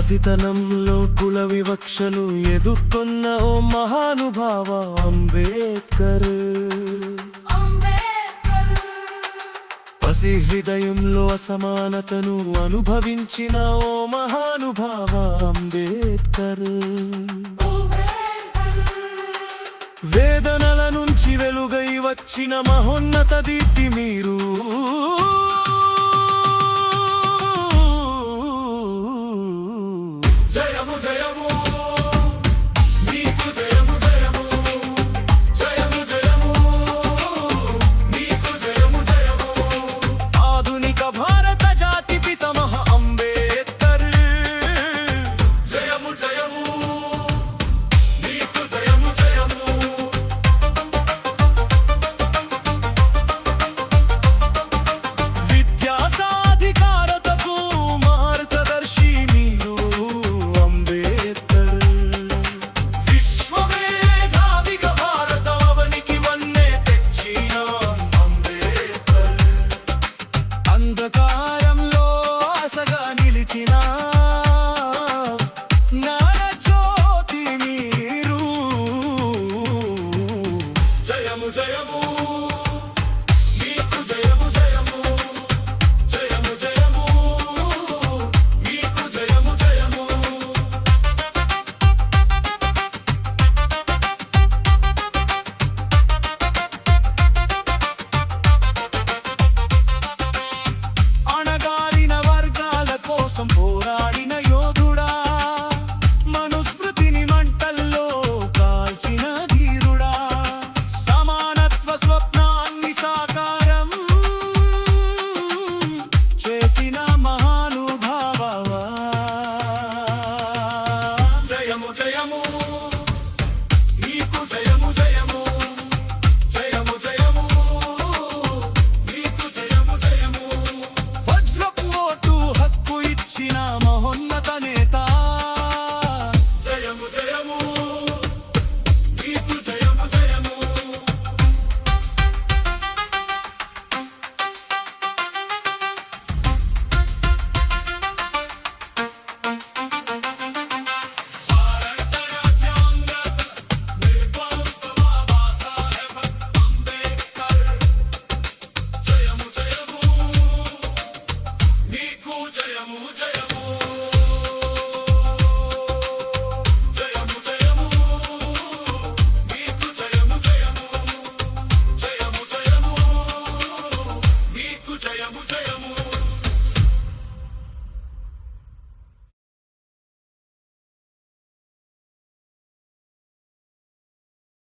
పసితనంలో కుల వివక్షలు ఎదుర్కొన్న ఓ మహానుభావ అంబేద్కర్. పసి హృదయంలో అసమానతను అనుభవించిన ఓ మహానుభావ అంబేద్కర్. వేదనల నుంచి వెలుగై వచ్చిన మహోన్నత దీప్తి మీరు. జయము జయము నీకు జయము జయము జయము జయము నీకు జయము జయము. ఆధునిక భారత జాతి పితామహ అంబేద్కర్. జయము జయము నీకు జయము జయము. విద్యా సాధికారతకు మార్గదర్శి మీరు అంబేద్కర్. విశ్వమేధావిగా భారతావనికి వన్నె తెచ్చిన అంబేద్కర్. అంధకారంలో ఆశగా నిలిచిన జ్ఞానజ్యోతి మీరు. జయము జయము నీకు జయము జయము జయము జయము నీకు జయము జయము. అణగారిన వర్గాల కోసం పోరాడిన యోధుడా, మనుస్మృతిని మంటల్లో కాల్చిన ధీరుడా, సమానత్వ స్వప్నాన్ని సాకారం చేసిన మహానుభావా. జయము జయము నీకు జయము జయము జయము జయము నీకు జయము జయము. వజ్రపు ఓటు హక్కు ఇచ్చిన మహోన్నత నేత. జయము జయము నీకు జయము జయము. భారత రాజ్యాంగ నిర్మాత బాబాసాహెబ్ అంబేద్కర్. జయము జయము నీకు జయము జయము.